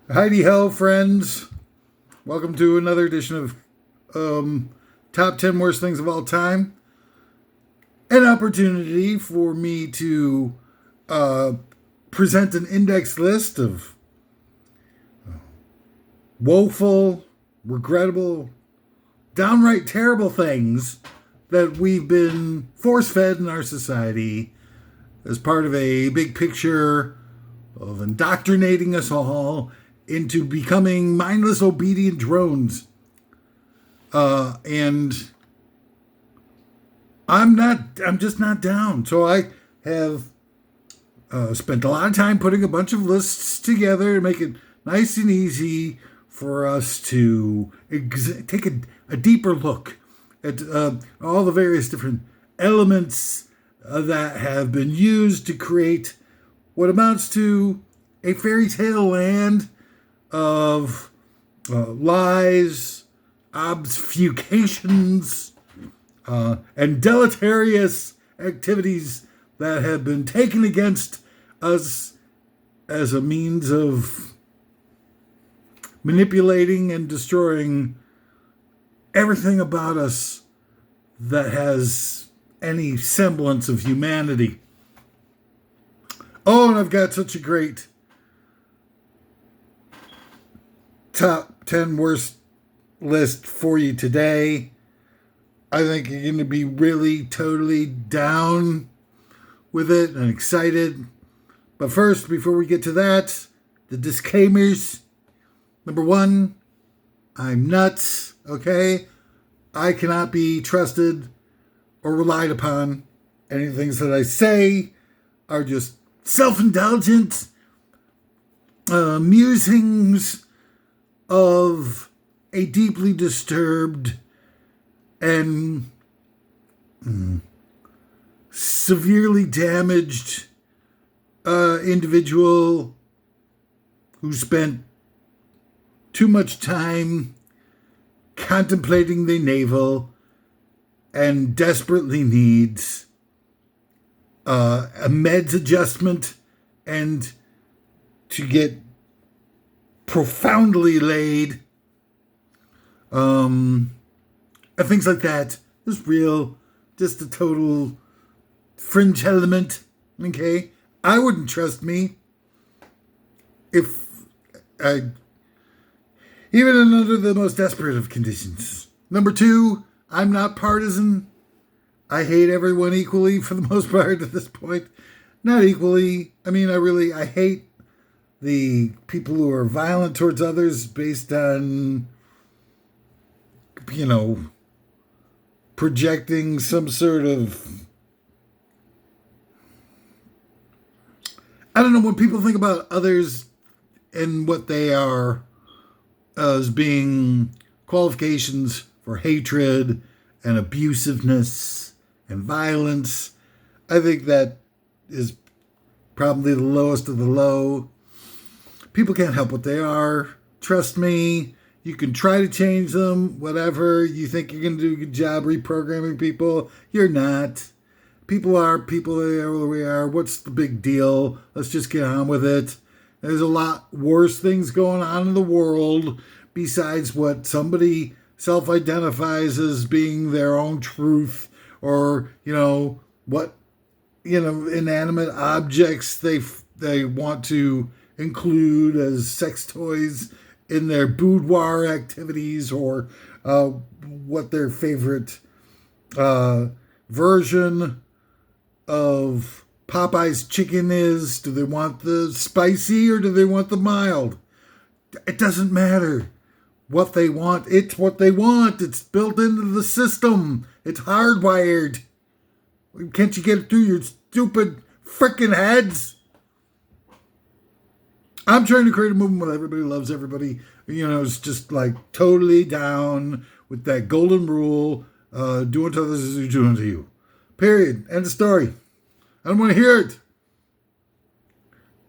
Heidi ho, friends. Welcome to another edition of Top 10 Worst Things of All Time. An opportunity for me to present an index list of woeful, regrettable, downright terrible things that we've been force-fed in our society as part of a big picture of indoctrinating us all into becoming mindless, obedient drones. And I'm just not down. So I have spent a lot of time putting a bunch of lists together to make it nice and easy for us to take a deeper look at all the various different elements that have been used to create what amounts to a fairy tale land of lies, obfuscations, and deleterious activities that have been taken against us as a means of manipulating and destroying everything about us that has any semblance of humanity. Oh, and I've got such a great top 10 worst list for you today. I think you're going to be really totally down with it and excited. But first, before we get to that, the disclaimers. Number one, I'm nuts, okay? I cannot be trusted or relied upon. Any things that I say are just self-indulgent musings of a deeply disturbed and severely damaged individual who spent too much time contemplating the navel and desperately needs a meds adjustment and to get profoundly laid, and things like that. Just real, just a total fringe element. Okay, I wouldn't trust me if I, even under the most desperate of conditions. Number two, I'm not partisan. I hate everyone equally for the most part at this point. Not equally. I mean, I hate the people who are violent towards others based on, projecting some sort of, I don't know, when people think about others and what they are as being qualifications for hatred and abusiveness and violence, I think that is probably the lowest of the low. People can't help what they are. Trust me. You can try to change them, whatever. You think you're going to do a good job reprogramming people. You're not. People are people. They are where we are. What's the big deal? Let's just get on with it. There's a lot worse things going on in the world besides what somebody self-identifies as being their own truth, or, what, inanimate objects they want to include as sex toys in their boudoir activities, or what their favorite version of Popeye's chicken is. Do they want the spicy or do they want the mild? It doesn't matter what they want. It's what they want. It's built into the system. It's hardwired. Can't you get it through your stupid frickin' heads? I'm trying to create a movement where everybody loves everybody. It's just like totally down with that golden rule. Do unto others as you do unto you. Period. End of story. I don't want to hear it.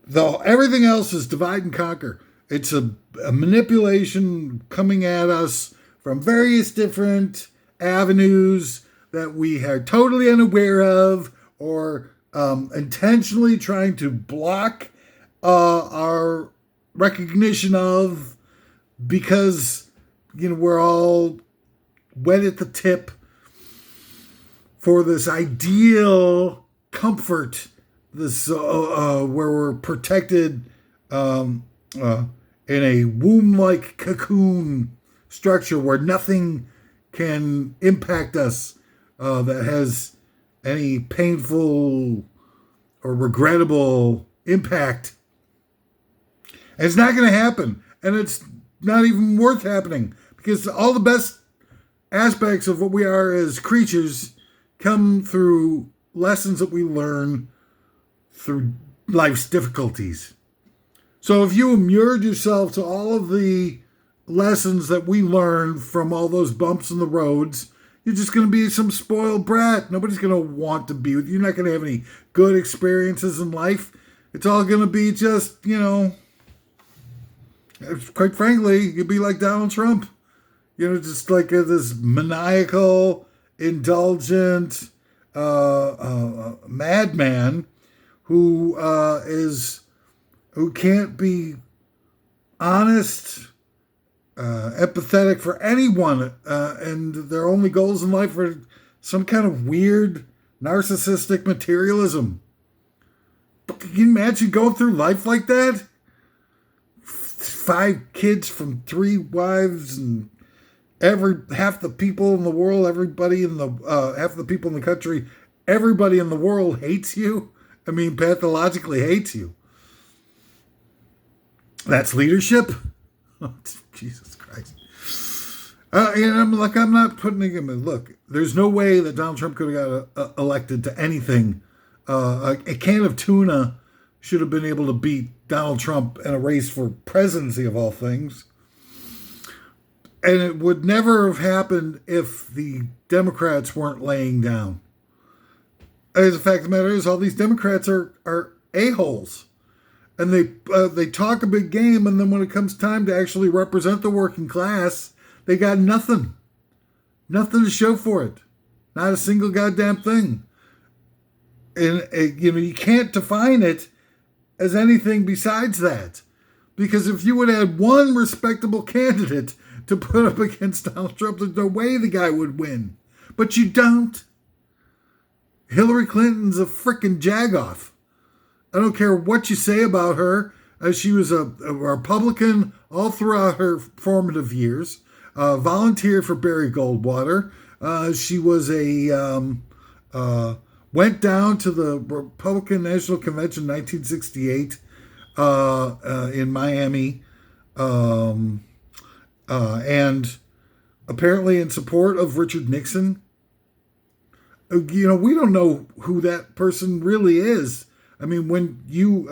Though everything else is divide and conquer. It's a manipulation coming at us from various different avenues that we are totally unaware of, or intentionally trying to block our recognition of, because, we're all wet at the tip for this ideal comfort, this where we're protected in a womb-like cocoon structure where nothing can impact us that has any painful or regrettable impact. And it's not going to happen. And it's not even worth happening, because all the best aspects of what we are as creatures come through lessons that we learn through life's difficulties. So if you inured yourself to all of the lessons that we learned from all those bumps in the roads, you're just going to be some spoiled brat. Nobody's going to want to be with you. You're not going to have any good experiences in life. It's all going to be just, quite frankly, you'd be like Donald Trump. Just like this maniacal, indulgent madman who can't be honest, empathetic for anyone, and their only goals in life are some kind of weird narcissistic materialism. But can you imagine going through life like that? 5 kids from 3 wives, and half the people in the world, half the people in the country, everybody in the world hates you. I mean, pathologically hates you. That's leadership? Oh, Jesus Christ. I'm not putting him in. Look, there's no way that Donald Trump could have got elected to anything. A can of tuna should have been able to beat Donald Trump in a race for presidency of all things. And it would never have happened if the Democrats weren't laying down. As a fact of the matter is, all these Democrats are a-holes. And they talk a big game, and then when it comes time to actually represent the working class, they got nothing. Nothing to show for it. Not a single goddamn thing. And, you can't define it as anything besides that. Because if you would have had one respectable candidate to put up against Donald Trump, there's no way the guy would win. But you don't. Hillary Clinton's a frickin' jagoff. I don't care what you say about her. She was a Republican all throughout her formative years. Volunteered for Barry Goldwater. She was went down to the Republican National Convention in 1968 in Miami. And apparently in support of Richard Nixon. We don't know who that person really is. I mean, you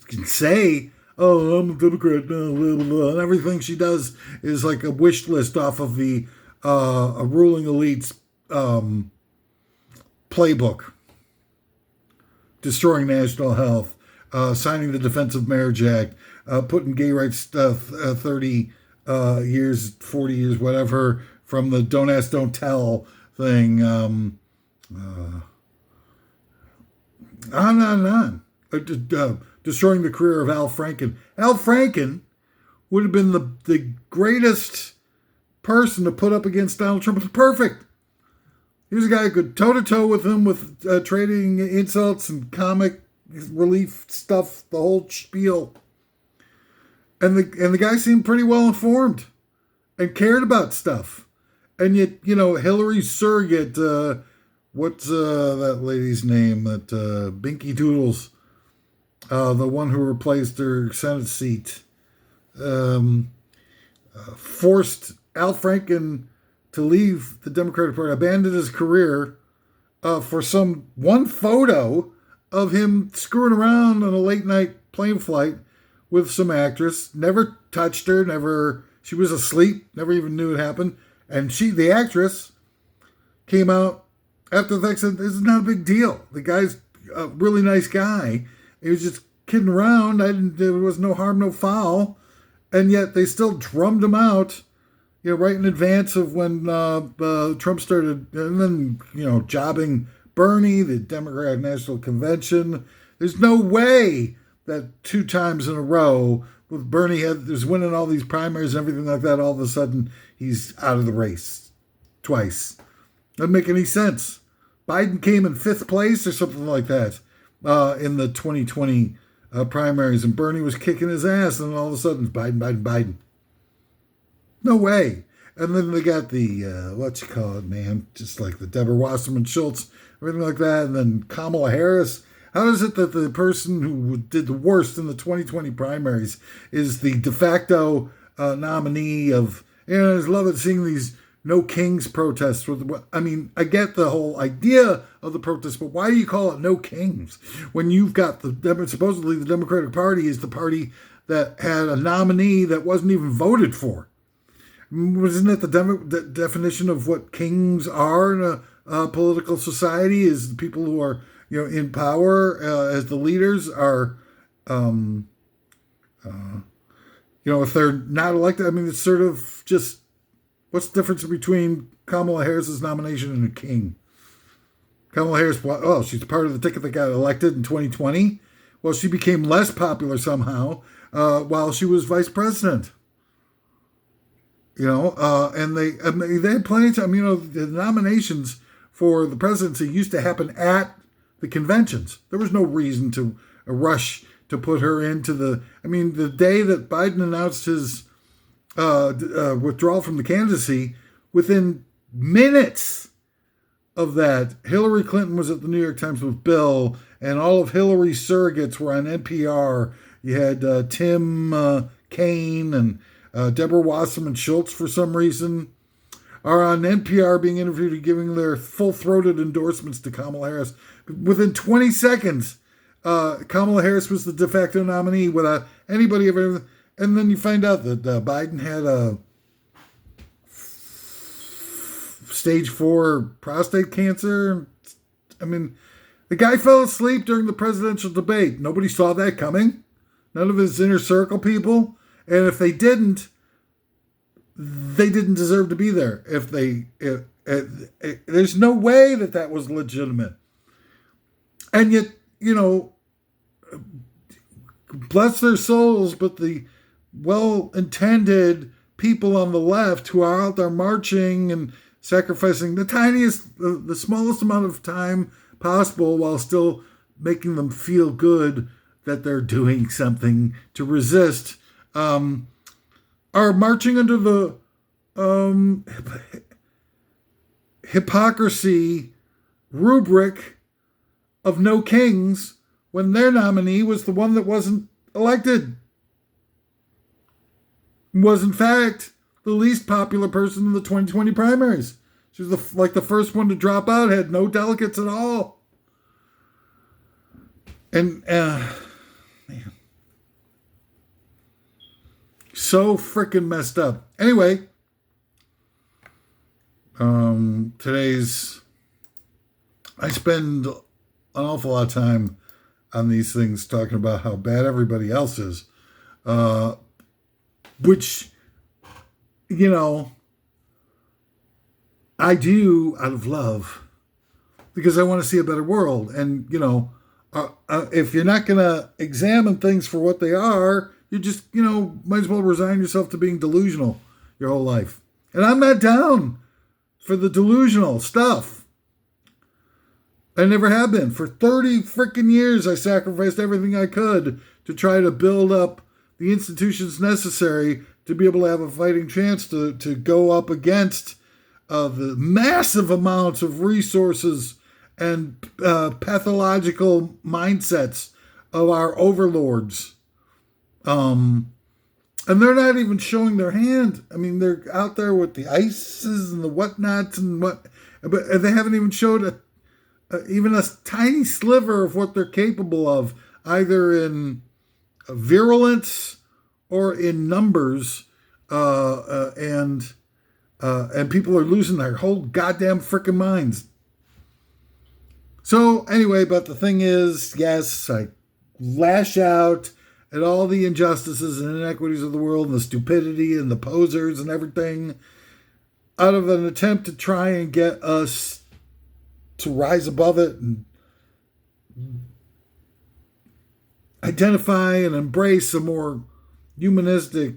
can say, oh, I'm a Democrat, blah, blah, blah, and everything she does is like a wish list off of the a ruling elite's playbook. Destroying national health, signing the Defense of Marriage Act, putting gay rights stuff 30 years, 40 years, whatever, from the Don't Ask, Don't Tell thing. On and on. Destroying the career of Al Franken. Al Franken would have been the greatest person to put up against Donald Trump. It's perfect. He was a guy who could toe-to-toe with him with trading insults and comic relief stuff, the whole spiel. And the guy seemed pretty well informed and cared about stuff. And yet, Hillary's surrogate, what's that lady's name? That Binky Doodles, the one who replaced her Senate seat, forced Al Franken to leave the Democratic Party, abandoned his career for one photo of him screwing around on a late night plane flight with some actress. Never touched her. She was asleep. Never even knew it happened. And the actress, came out after the fact, said, this is not a big deal. The guy's a really nice guy. He was just kidding around. There was no harm, no foul. And yet they still drummed him out, right in advance of when Trump started, and then, jobbing Bernie, the Democratic National Convention. There's no way that 2 times in a row with Bernie was winning all these primaries and everything like that, all of a sudden he's out of the race twice. Doesn't make any sense. Biden came in 5th place or something like that in the 2020 primaries, and Bernie was kicking his ass, and all of a sudden it's Biden. No way. And then they got the, just like the Deborah Wasserman Schultz, everything like that, and then Kamala Harris. How is it that the person who did the worst in the 2020 primaries is the de facto nominee of, I just love it seeing these No Kings protests. I get the whole idea of the protest, but why do you call it No Kings when you've got supposedly the Democratic Party is the party that had a nominee that wasn't even voted for? Isn't that the definition of what kings are in a political society? Is the people who are in power as the leaders are, if they're not elected. It's sort of just, what's the difference between Kamala Harris's nomination and a king? Kamala Harris, she's part of the ticket that got elected in 2020. Well, she became less popular somehow while she was vice president. And they had plenty of time. The nominations for the presidency used to happen at the conventions. There was no reason to rush to put her into the day that Biden announced his withdrawal from the candidacy, within minutes of that, Hillary Clinton was at the New York Times with Bill, and all of Hillary's surrogates were on NPR. You had Tim Kaine and Deborah Wasserman Schultz, for some reason, are on NPR being interviewed and giving their full-throated endorsements to Kamala Harris. Within 20 seconds, Kamala Harris was the de facto nominee without anybody ever. And then you find out that Biden had a stage 4 prostate cancer. The guy fell asleep during the presidential debate. Nobody saw that coming. None of his inner circle people. And if they didn't deserve to be there. There's no way that was legitimate. And yet, bless their souls, but the well-intended people on the left who are out there marching and sacrificing the smallest amount of time possible while still making them feel good that they're doing something to resist, are marching under the hypocrisy rubric of No Kings when their nominee was the one that wasn't elected. Was in fact the least popular person in the 2020 primaries. She was the first one to drop out, had no delegates at all. And man, so freaking messed up. Anyway, I spend an awful lot of time on these things talking about how bad everybody else is, which, I do out of love because I want to see a better world. And, if you're not going to examine things for what they are, you just, might as well resign yourself to being delusional your whole life. And I'm not down for the delusional stuff. I never have been. For 30 freaking years, I sacrificed everything I could to try to build up the institutions necessary to be able to have a fighting chance to go up against the massive amounts of resources and pathological mindsets of our overlords. And they're not even showing their hand. They're out there with the ISIS and the whatnots but they haven't even showed even a tiny sliver of what they're capable of, either in virulence or in numbers, and people are losing their whole goddamn freaking minds. So anyway, but the thing is, yes, I lash out at all the injustices and inequities of the world and the stupidity and the posers and everything out of an attempt to try and get us to rise above it and identify and embrace a more humanistic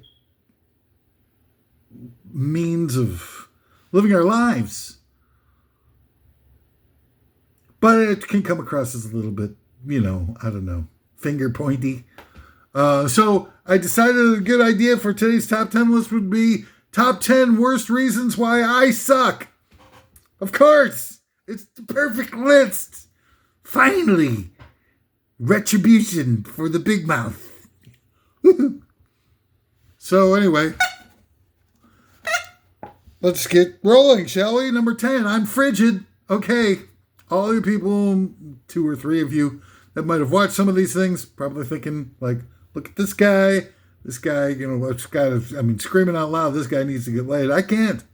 means of living our lives. But it can come across as a little bit, I don't know, finger pointy. So I decided a good idea for today's top 10 list would be top 10 worst reasons why I suck. Of course, it's the perfect list. Finally, retribution for the big mouth. So anyway, let's get rolling, shall we? Number 10, I'm frigid. Okay, all you people, 2 or 3 of you that might have watched some of these things, probably thinking like, look at this guy, screaming out loud, this guy needs to get laid. I can't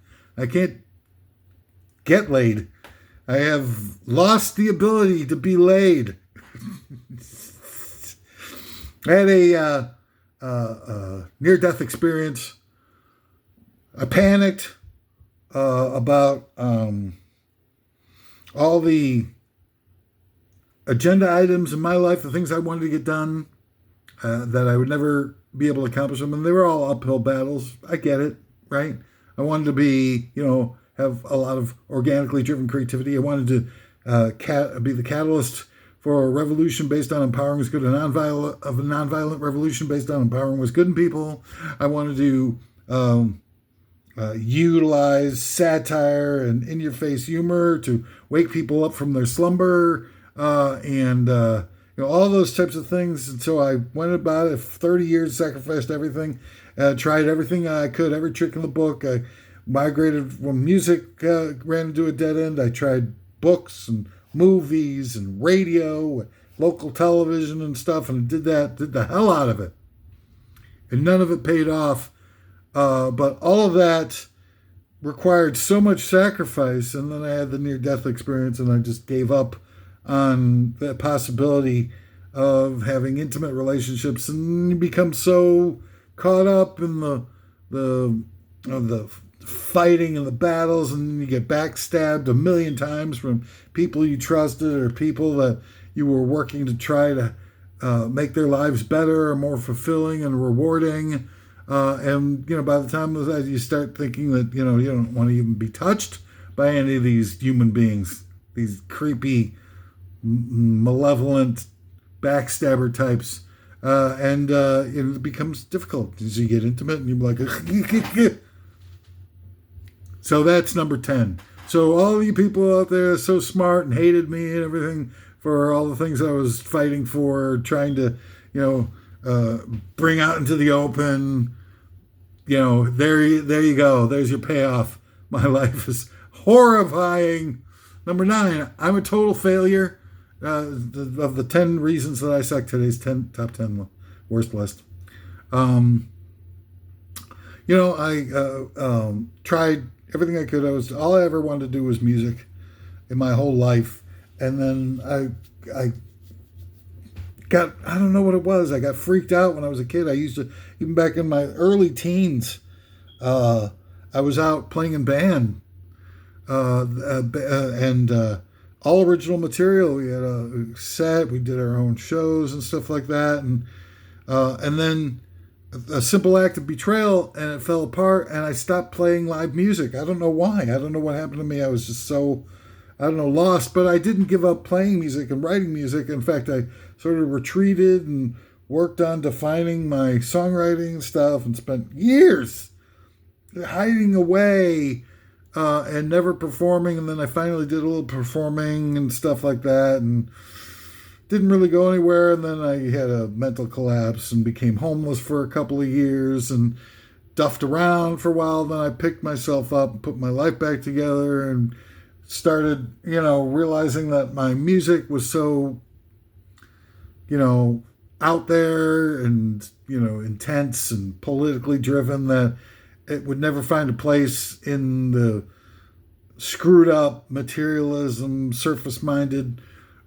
get laid. I have lost the ability to be laid. I had a near-death experience. I panicked about all the agenda items in my life, the things I wanted to get done, that I would never be able to accomplish them. And they were all uphill battles. I get it, right? I wanted to be, have a lot of organically driven creativity. I wanted to be the catalyst for a revolution based on empowering what's good, a nonviolent revolution based on empowering what's good in people. I wanted to utilize satire and in-your-face humor to wake people up from their slumber, and all those types of things. And so I went about it 30 years, sacrificed everything, tried everything I could, every trick in the book. I migrated when music ran into a dead end. I tried books and movies and radio, local television and stuff, and did the hell out of it. And none of it paid off. But all of that required so much sacrifice. And then I had the near-death experience, and I just gave up on the possibility of having intimate relationships, and you become so caught up in the fighting and the battles, and you get backstabbed a million times from people you trusted or people that you were working to try to make their lives better or more fulfilling and rewarding. And by the time of that, you start thinking that you don't want to even be touched by any of these human beings, these creepy, malevolent backstabber types, and it becomes difficult as you get intimate, and you're like, so that's number 10. So all of you people out there so smart and hated me and everything for all the things I was fighting for, trying to bring out into the open, there you go. There's your payoff. My life is horrifying. Number 9, I'm a total failure. Of the 10 reasons that I suck, today's top 10 worst list. I tried everything I could. All I ever wanted to do was music in my whole life. And then I don't know what it was. I got freaked out when I was a kid. I used to, even back in my early teens, I was out playing in band, and all original material. We had a set. We did our own shows and stuff like that. And then a simple act of betrayal, and it fell apart, and I stopped playing live music. I don't know why. I don't know what happened to me. I was just so, lost. But I didn't give up playing music and writing music. In fact, I sort of retreated and worked on defining my songwriting stuff and spent years hiding away and never performing. And then I finally did a little performing and stuff like that, and didn't really go anywhere. And then I had a mental collapse and became homeless for a couple of years and duffed around for a while. Then I picked myself up and put my life back together and started, realizing that my music was so, out there and, intense and politically driven that it would never find a place in the screwed up materialism, surface-minded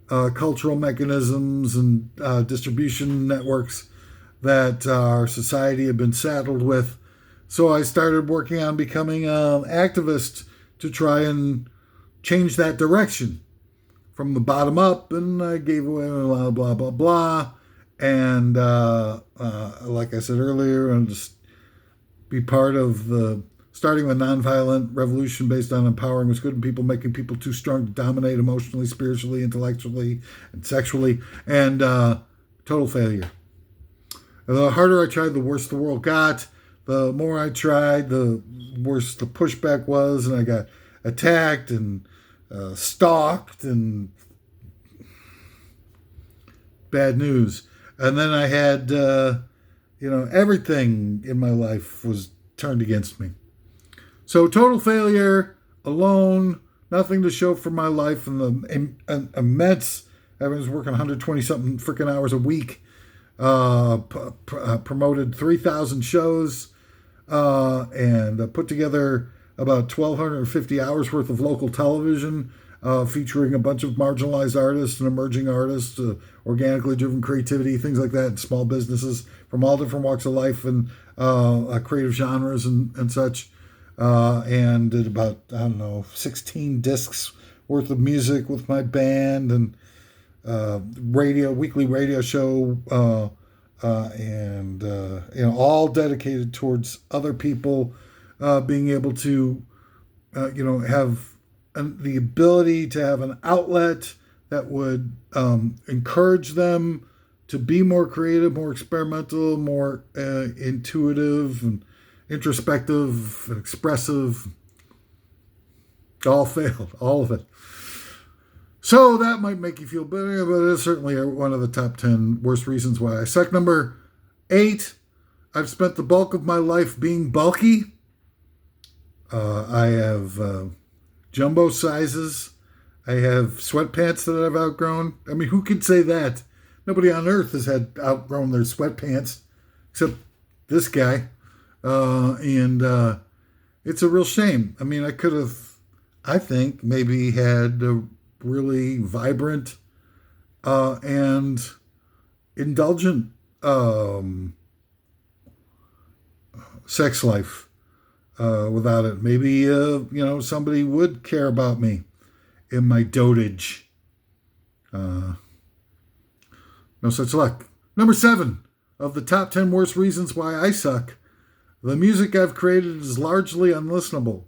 cultural mechanisms and distribution networks that our society had been saddled with. So I started working on becoming an activist to try and change that direction from the bottom up, and I gave away a lot of blah, blah, blah. And like I said earlier, and just be part of the starting a nonviolent revolution based on empowering what's good in people, making people too strong to dominate emotionally, spiritually, intellectually, and sexually, and total failure. The harder I tried, the worse the world got. The more I tried, the worse the pushback was, and I got attacked and stalked and bad news. And then I had, everything in my life was turned against me. So total failure, alone, nothing to show for my life, and the immense, I was working 120 something freaking hours a week, promoted 3,000 shows, and put together about 1,250 hours worth of local television, featuring a bunch of marginalized artists and emerging artists, organically driven creativity, things like that, and small businesses from all different walks of life and creative genres and such. And did about, 16 discs worth of music with my band, and weekly radio show, and all dedicated towards other people being able to, have the ability to have an outlet that would encourage them to be more creative, more experimental, more intuitive and introspective and expressive. All failed, all of it. So that might make you feel better, but it's certainly one of the top 10 worst reasons why I suck. Number 8, I've spent the bulk of my life being bulky. I have jumbo sizes. I have sweatpants that I've outgrown. I mean, who could say that? Nobody on earth has outgrown their sweatpants except this guy. And it's a real shame. I mean, I could have, I think, maybe had a really vibrant and indulgent sex life without it. Maybe, somebody would care about me in my dotage. No such luck. Number 7 of the top 10 worst reasons why I suck. The music I've created is largely unlistenable.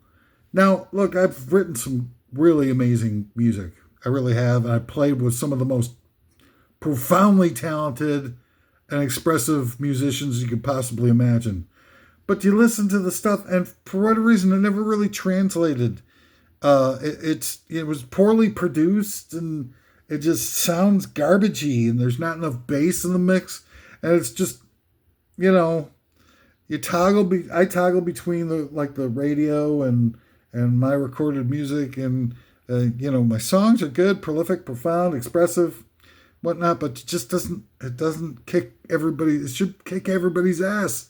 Now, look, I've written some really amazing music. I really have. And I played with some of the most profoundly talented and expressive musicians you could possibly imagine. But you listen to the stuff, and for whatever reason, it never really translated. It was poorly produced, and it just sounds garbagey, and there's not enough bass in the mix, and it's just, I toggle between the radio and my recorded music, and my songs are good, prolific, profound, expressive, whatnot, but it doesn't kick everybody. It should kick everybody's ass,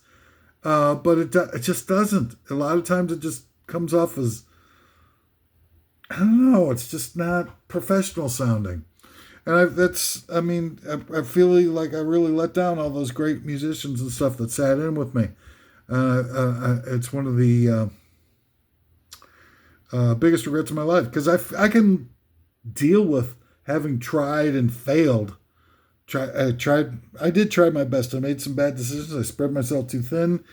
but it just doesn't. A lot of times it just comes off as, I don't know, it's just not professional sounding. And I feel like I really let down all those great musicians and stuff that sat in with me. It's one of the biggest regrets of my life, because I can deal with having tried and failed. I did try my best. I made some bad decisions. I spread myself too thin,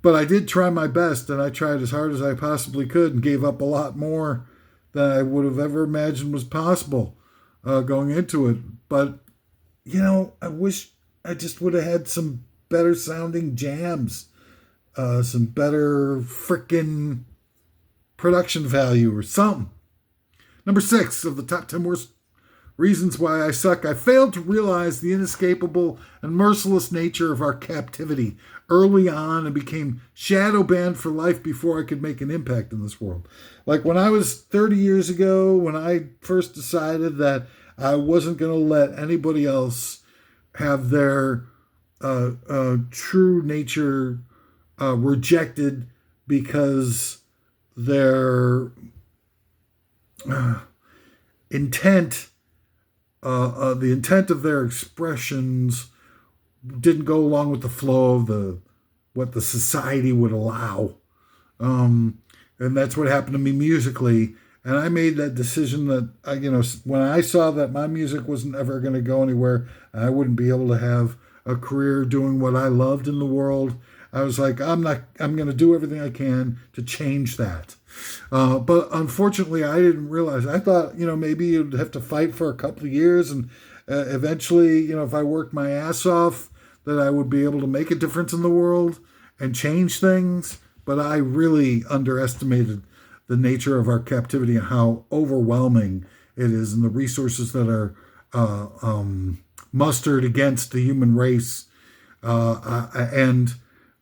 but I did try my best, and I tried as hard as I possibly could, and gave up a lot more than I would have ever imagined was possible going into it. But I wish I just would have had some better sounding jams, some better frickin' production value or something. Number 6 of the top 10 worst reasons why I suck. I failed to realize the inescapable and merciless nature of our captivity early on, and became shadow banned for life before I could make an impact in this world. Like when I was 30 years ago, when I first decided that I wasn't going to let anybody else have their true nature rejected because their intent, the intent of their expressions didn't go along with the flow of what the society would allow. And that's what happened to me musically. And I made that decision that when I saw that my music wasn't ever going to go anywhere, I wouldn't be able to have a career doing what I loved in the world. I was like, I'm going to do everything I can to change that. But unfortunately, I didn't realize. I thought, maybe you'd have to fight for a couple of years, and eventually, if I worked my ass off, that I would be able to make a difference in the world and change things. But I really underestimated the nature of our captivity and how overwhelming it is, and the resources that are mustered against the human race. And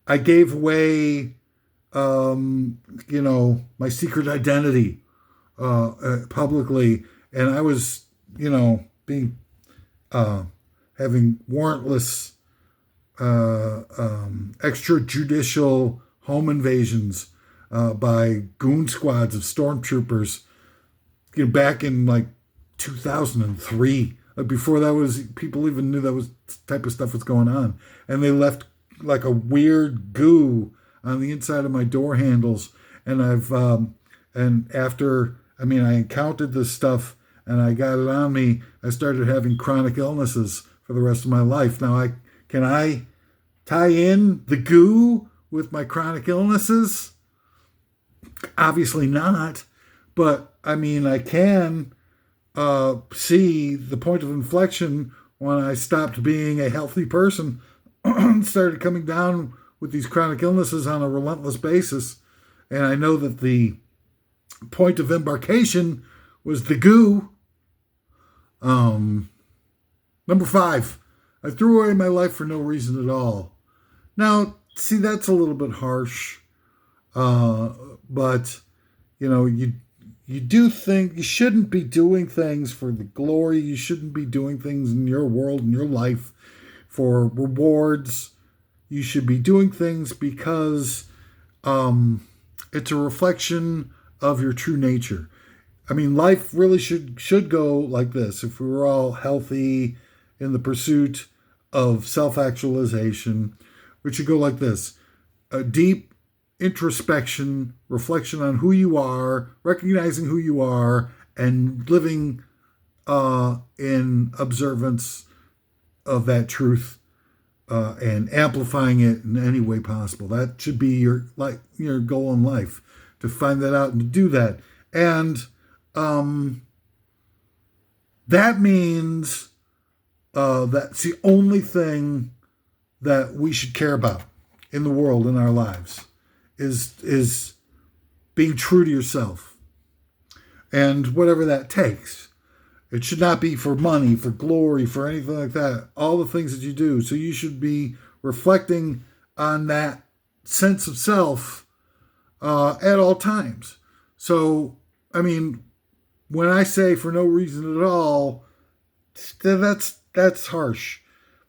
I gave away, my secret identity publicly, and I was, being having warrantless, extrajudicial home invasions by goon squads of stormtroopers, back in like 2003. Before that was people even knew that was type of stuff was going on, and they left like a weird goo on the inside of my door handles. And after I encountered this stuff and I got it on me, I started having chronic illnesses for the rest of my life. Now can I tie in the goo with my chronic illnesses? Obviously not, but I can see the point of inflection when I stopped being a healthy person and started coming down with these chronic illnesses on a relentless basis. And I know that the point of embarkation was the goo. Number 5, I threw away my life for no reason at all. Now, see, that's a little bit harsh. But, you do think you shouldn't be doing things for the glory. You shouldn't be doing things in your world, in your life, for rewards. You should be doing things because it's a reflection of your true nature. Life really should go like this. If we were all healthy in the pursuit of self-actualization, it should go like this. A deep introspection, reflection on who you are, recognizing who you are, and living in observance of that truth, and amplifying it in any way possible. That should be your goal in life, to find that out and to do that. And that means that's the only thing that we should care about in the world, in our lives, is being true to yourself, and whatever that takes. It should not be for money, for glory, for anything like that. All the things that you do. So you should be reflecting on that sense of self at all times. So, when I say for no reason at all, that's harsh,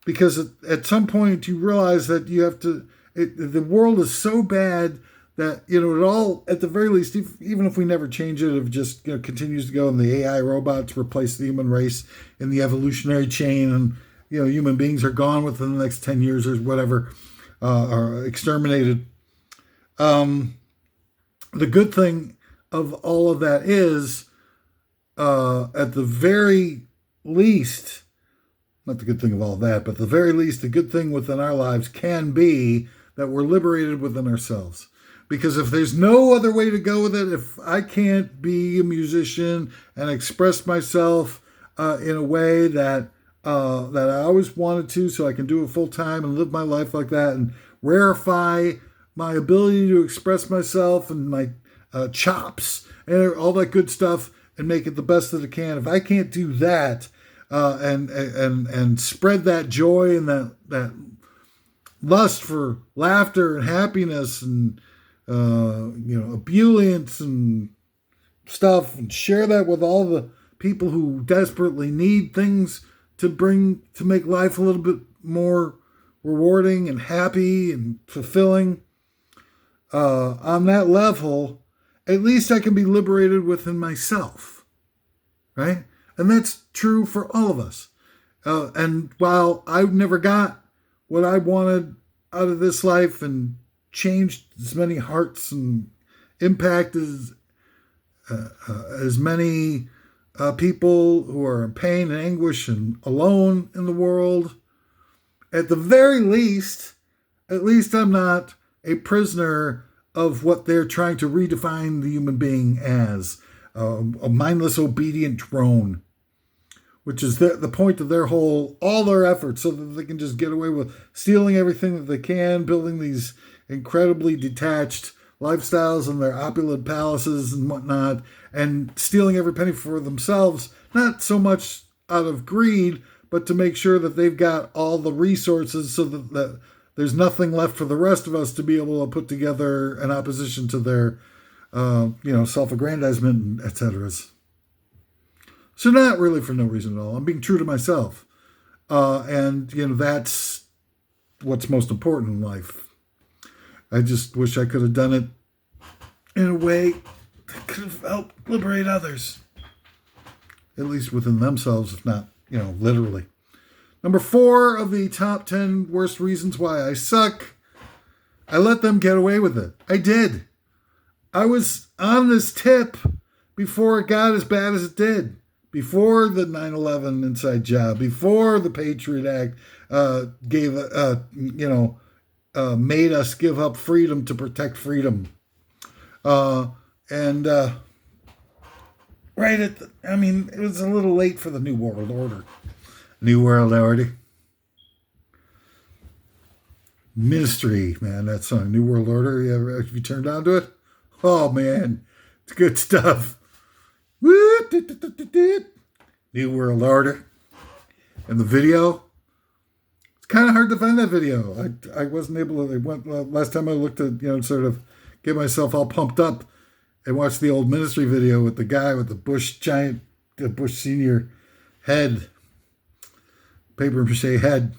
because at some point you realize that you have to. The world is so bad that it all, at the very least, even if we never change it, it just continues to go, and the AI robots replace the human race in the evolutionary chain, and human beings are gone within the next 10 years or whatever, are exterminated. The good thing of all of that is, at the very least, not the good thing of all that, but at the very least, the good thing within our lives can be that we're liberated within ourselves. Because if there's no other way to go with it, if I can't be a musician and express myself in a way that I always wanted to, so I can do it full time and live my life like that, and rarefy my ability to express myself and my chops and all that good stuff, and make it the best that it can. If I can't do that, and spread that joy and that lust for laughter and happiness and ebullience and stuff, and share that with all the people who desperately need things to make life a little bit more rewarding and happy and fulfilling, on that level, at least I can be liberated within myself, right? And that's true for all of us. And while I never got what I wanted out of this life and changed as many hearts and impacted as many people who are in pain and anguish and alone in the world. At the very least, at least I'm not a prisoner of what they're trying to redefine the human being as, a mindless, obedient drone, which is the point of all their efforts, so that they can just get away with stealing everything that they can, building these incredibly detached lifestyles in their opulent palaces and whatnot, and stealing every penny for themselves, not so much out of greed, but to make sure that they've got all the resources so that there's nothing left for the rest of us to be able to put together in opposition to their, self-aggrandizement, etc. So not really for no reason at all. I'm being true to myself. And that's what's most important in life. I just wish I could have done it in a way that could have helped liberate others. At least within themselves, if not, literally. Number 4 of the top 10 worst reasons why I suck. I let them get away with it. I did. I was on this tip before it got as bad as it did. Before the 9/11 inside job. Before the Patriot Act made us give up freedom to protect freedom. It was a little late for the New World Order. New World Order. Ministry, man, that song, New World Order. Have you turned on to it? Oh, man, it's good stuff. Woo! New World Order. And the video, it's kind of hard to find that video. I wasn't able to, last time I looked at, sort of get myself all pumped up and watched the old Ministry video with the guy with the Bush Senior head, paper mache head.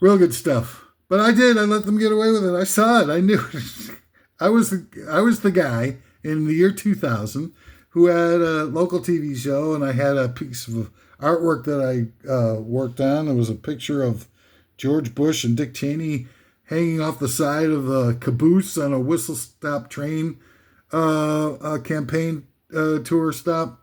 Real good stuff. But I let them get away with it. I saw it. I knew it. I was the guy in the year 2000 who had a local TV show, and I had a piece of artwork that I worked on. It was a picture of George Bush and Dick Cheney hanging off the side of a caboose on a whistle-stop train campaign tour stop.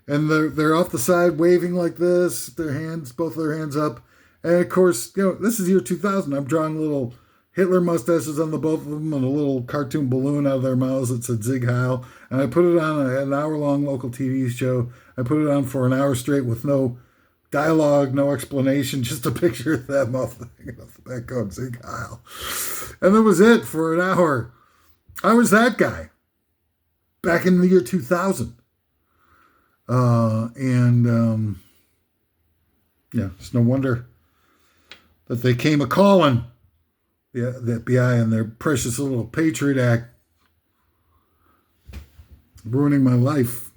And they're off the side waving like this, both their hands up. And of course, this is year 2000. I'm drawing little Hitler mustaches on the both of them and a little cartoon balloon out of their mouths that said Zig Heil. And I put it on an hour-long local TV show. I put it on for an hour straight with no dialogue, no explanation, just a picture of them off the back going Zig Heil. And that was it for an hour. I was that guy back in the year 2000. It's no wonder that they came a-calling the FBI and their precious little Patriot Act, ruining my life,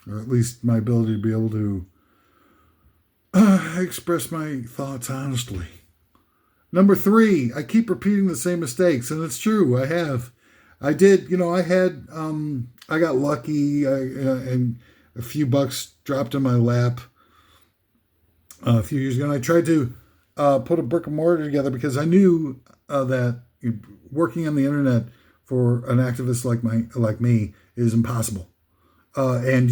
or at least my ability to be able to express my thoughts honestly. Number 3, I keep repeating the same mistakes, and it's true, I have. I did, I got lucky, and a few bucks dropped in my lap a few years ago, and I tried to put a brick and mortar together because I knew that working on the internet for an activist like me is impossible. And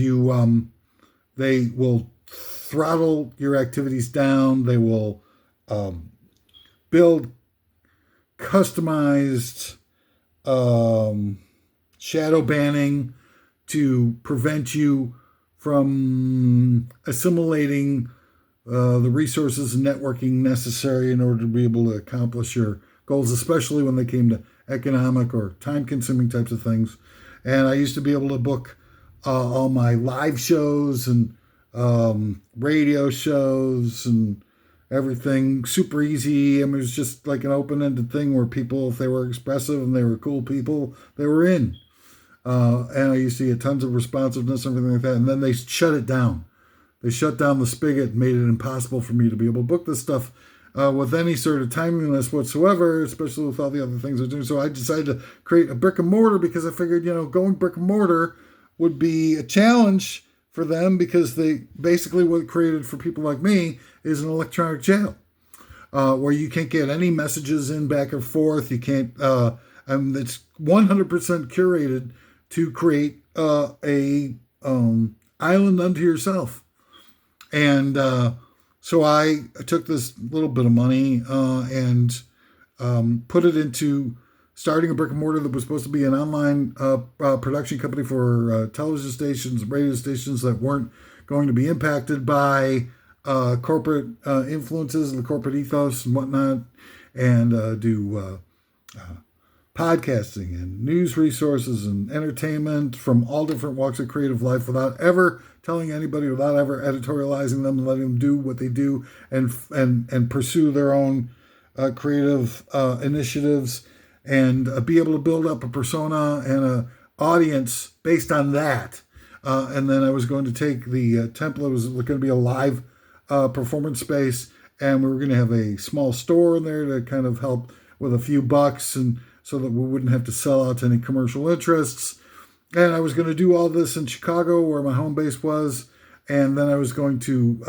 they will throttle your activities down. They will build customized shadow banning to prevent you from assimilating the resources and networking necessary in order to be able to accomplish your goals, especially when they came to economic or time-consuming types of things. And I used to be able to book all my live shows and radio shows and everything super easy. I mean, it was just like an open-ended thing where people, if they were expressive and they were cool people, they were in. And I used to get tons of responsiveness and everything like that. And then they shut it down. They shut down the spigot and made it impossible for me to be able to book this stuff with any sort of timeliness whatsoever, especially with all the other things I was doing. So I decided to create a brick and mortar because I figured, going brick and mortar would be a challenge for them because they basically what it created for people like me is an electronic jail. where you can't get any messages in back and forth. You can't, it's 100% curated to create a island unto yourself. And so I took this little bit of money and put it into starting a brick and mortar that was supposed to be an online production company for television stations, radio stations that weren't going to be impacted by corporate influences and the corporate ethos and whatnot, and do podcasting and news resources and entertainment from all different walks of creative life without ever telling anybody, without ever editorializing them and letting them do what they do and pursue their own creative initiatives and be able to build up a persona and a audience based on that. And then I was going to take the template. It was going to be a live performance space, and we were going to have a small store in there to kind of help with a few bucks, and so that we wouldn't have to sell out to any commercial interests. And I was going to do all this in Chicago, where my home base was, and then I was going to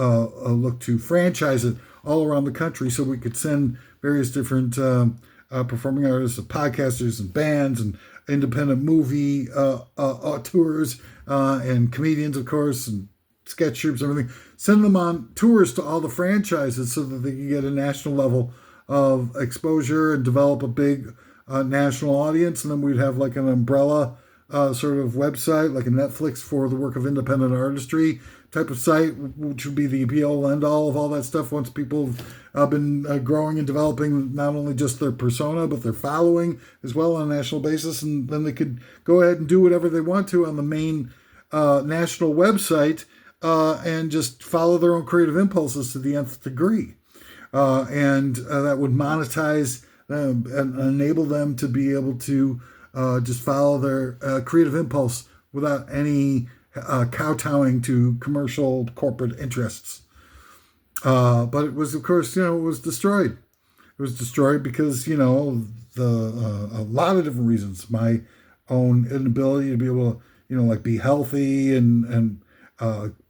look to franchise it all around the country so we could send various different performing artists, podcasters, and bands, and independent movie tours, and comedians, of course, and sketch troupes, everything. Send them on tours to all the franchises so that they can get a national level of exposure and develop a big national audience. And then we'd have like an umbrella sort of website, like a Netflix for the work of independent artistry type of site, which would be the be-all, end-all of all that stuff once people have been growing and developing not only just their persona, but their following as well on a national basis. And then they could go ahead and do whatever they want to on the main national website and just follow their own creative impulses to the nth degree. And that would monetize them and enable them to be able to just follow their creative impulse without any kowtowing to commercial corporate interests. But it was, of course, it was destroyed. It was destroyed because, a lot of different reasons. My own inability to be able to, like be healthy and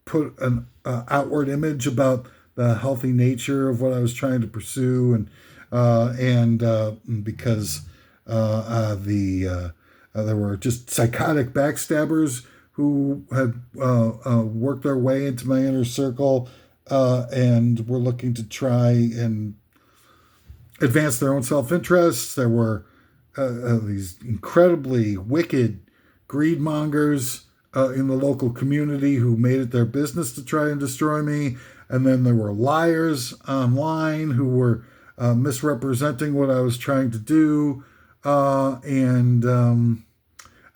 put an outward image about the healthy nature of what I was trying to pursue, and because there were just psychotic backstabbers who had worked their way into my inner circle and were looking to try and advance their own self-interests. There were these incredibly wicked greedmongers in the local community who made it their business to try and destroy me. And then there were liars online who were misrepresenting what I was trying to do. And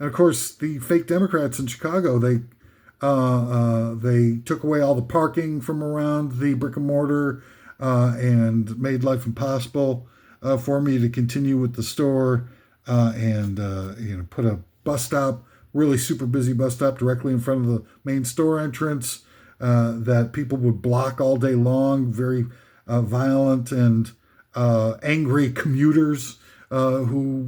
of course, the fake Democrats in Chicago, they took away all the parking from around the brick and mortar and made life impossible for me to continue with the store and put a bus stop, really super busy bus stop directly in front of the main store entrance that people would block all day long, very violent and angry commuters who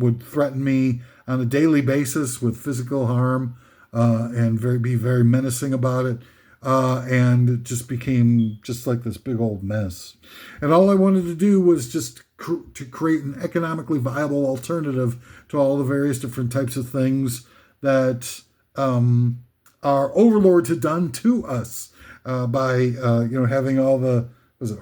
would threaten me on a daily basis with physical harm and be very menacing about it. And it just became just like this big old mess. And all I wanted to do was just to create an economically viable alternative to all the various different types of things that our overlords had done to us by having all the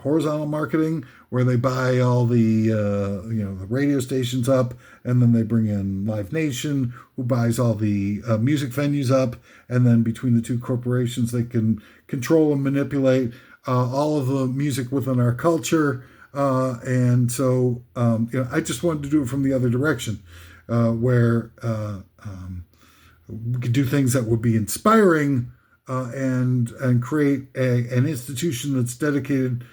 horizontal marketing, where they buy all the the radio stations up, and then they bring in Live Nation, who buys all the music venues up, and then between the two corporations, they can control and manipulate all of the music within our culture. And so I just wanted to do it from the other direction, where we could do things that would be inspiring and create an institution that's dedicated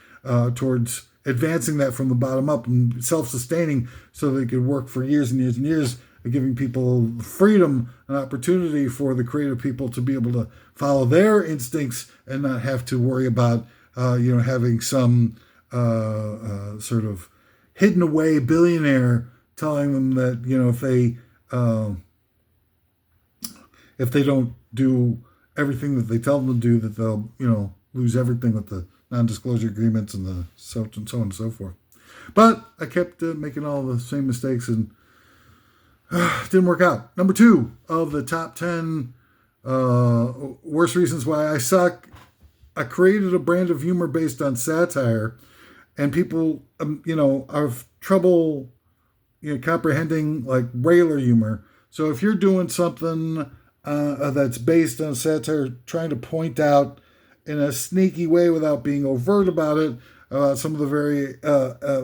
towards advancing that from the bottom up and self-sustaining, so they could work for years and years and years, giving people freedom and opportunity for the creative people to be able to follow their instincts and not have to worry about having some sort of hidden away billionaire telling them that if they don't do everything that they tell them to do, that they'll lose everything that the non-disclosure agreements and the so on and so forth. But I kept making all the same mistakes and it didn't work out. Number 2 of the top 10 worst reasons why I suck. I created a brand of humor based on satire, and people, have trouble, comprehending like regular humor. So if you're doing something that's based on satire, trying to point out in a sneaky way without being overt about it, some of the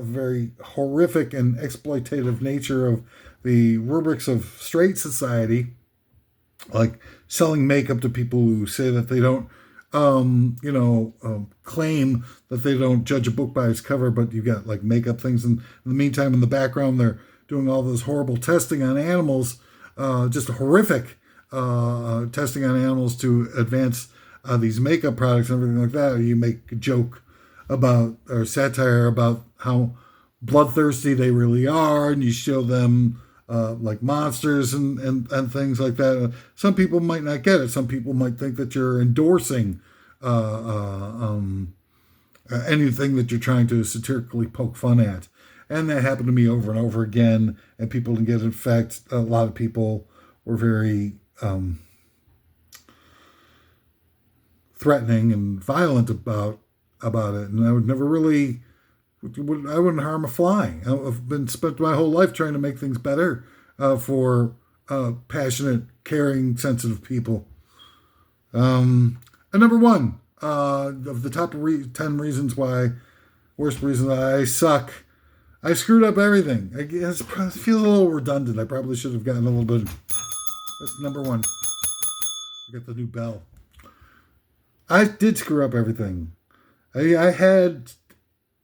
very horrific and exploitative nature of the rubrics of straight society, like selling makeup to people who say that they don't, claim that they don't judge a book by its cover, but you've got like makeup things. And in the meantime, in the background, they're doing all this horrible testing on animals, just horrific testing on animals to advance these makeup products and everything like that. Or you make a joke about or satire about how bloodthirsty they really are, and you show them like monsters and things like that. Some people might not get it. Some people might think that you're endorsing anything that you're trying to satirically poke fun at. And that happened to me over and over again, and people didn't get it. In fact, a lot of people were very threatening and violent about it, and I would never really, I wouldn't harm a fly. I've been spent my whole life trying to make things better for passionate, caring, sensitive people. And number 1 of the top 10 reasons why, worst reasons I suck, I screwed up everything. I guess it feels a little redundant. I probably should have gotten a little bit. That's number 1. I got the new bell. I did screw up everything. I had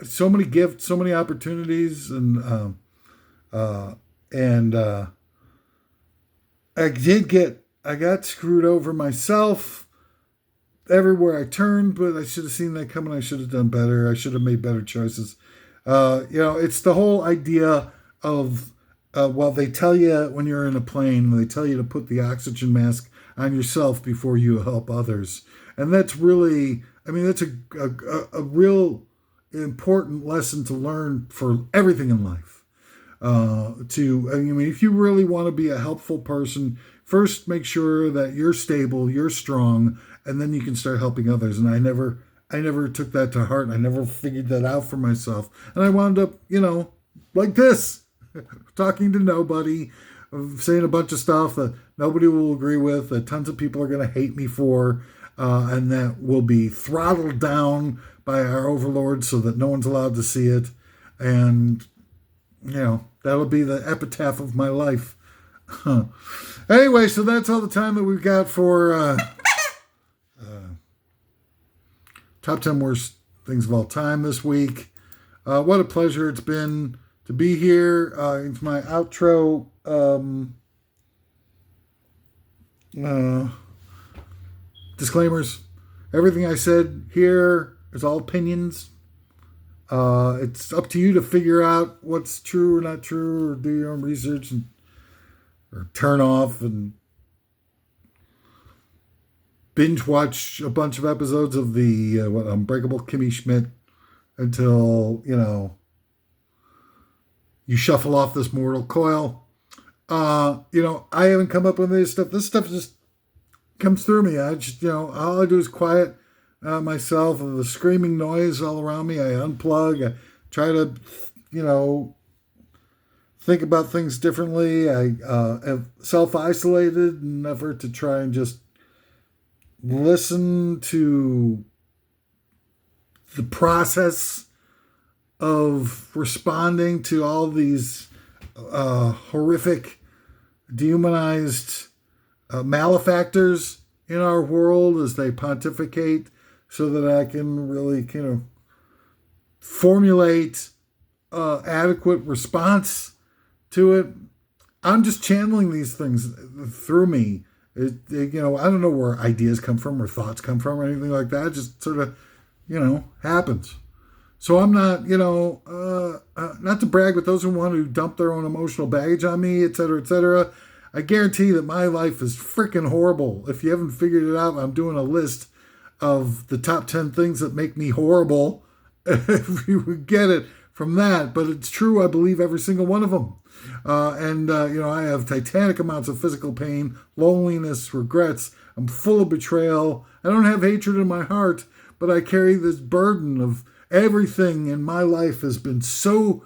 so many gifts, so many opportunities, and I got screwed over myself everywhere I turned, but I should have seen that coming. I should have done better. I should have made better choices. It's the whole idea of, they tell you when you're in a plane, they tell you to put the oxygen mask on yourself before you help others. And that's really, that's a real important lesson to learn for everything in life. If you really want to be a helpful person, first make sure that you're stable, you're strong, and then you can start helping others. And I never took that to heart. I never figured that out for myself. And I wound up, like this, talking to nobody, saying a bunch of stuff that nobody will agree with, that tons of people are going to hate me for, and that will be throttled down by our overlords so that no one's allowed to see it. And, that'll be the epitaph of my life. Anyway, so that's all the time that we've got for top 10 worst things of all time this week. What a pleasure it's been to be here. It's my outro. Disclaimers. Everything I said here is all opinions. It's up to you to figure out what's true or not true, or do your own research, or turn off and binge watch a bunch of episodes of the Unbreakable Kimmy Schmidt until, you shuffle off this mortal coil. I haven't come up with this stuff. This stuff just comes through me. I just, all I do is quiet myself of the screaming noise all around me. I unplug. I try to, think about things differently. I have self-isolated in an effort to try and just listen to the process of responding to all these horrific, dehumanized malefactors in our world as they pontificate, so that I can really formulate adequate response to it. I'm just channeling these things through me. I don't know where ideas come from or thoughts come from or anything like that. It just sort of, happens. So I'm not, not to brag, but those who want to dump their own emotional baggage on me, et cetera, I guarantee that my life is freaking horrible. If you haven't figured it out, I'm doing a list of the top 10 things that make me horrible if you would get it from that. But it's true. I believe every single one of them. I have titanic amounts of physical pain, loneliness, regrets. I'm full of betrayal. I don't have hatred in my heart, but I carry this burden of everything in my life has been so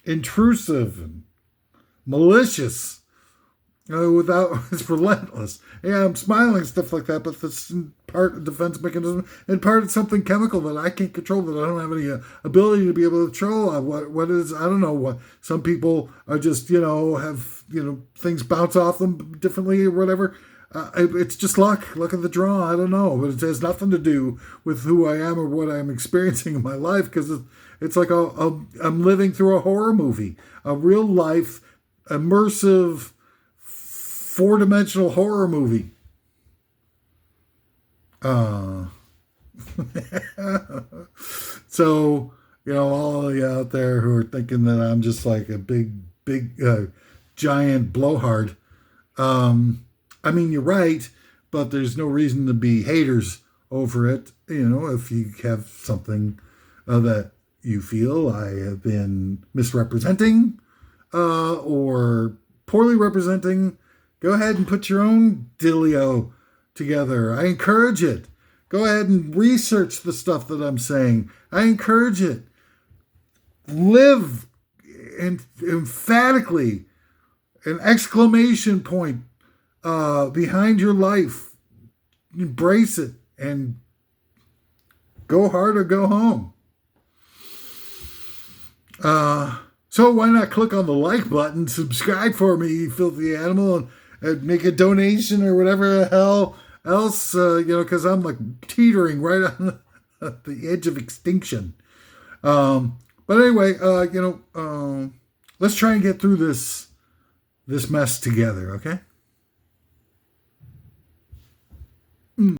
intrusive and malicious. It's relentless. Yeah, I'm smiling, stuff like that, but that's in part a defense mechanism, and part it's something chemical that I can't control, that I don't have any ability to be able to control. What is, I don't know, what some people are just, have, things bounce off them differently or whatever. It's just luck of the draw. I don't know, but it has nothing to do with who I am or what I'm experiencing in my life, because it's like I'm living through a horror movie, a real life, immersive, four-dimensional horror movie. So, all of you out there who are thinking that I'm just like a big, giant blowhard, you're right, but there's no reason to be haters over it. If you have something that you feel I have been misrepresenting or poorly representing, go ahead and put your own dealio together. I encourage it. Go ahead and research the stuff that I'm saying. I encourage it. Live emphatically, an exclamation point behind your life. Embrace it and go hard or go home. So why not click on the like button, subscribe for me, you filthy animal, and make a donation or whatever the hell else, because I'm like teetering right on the edge of extinction. But anyway, let's try and get through this mess together, okay?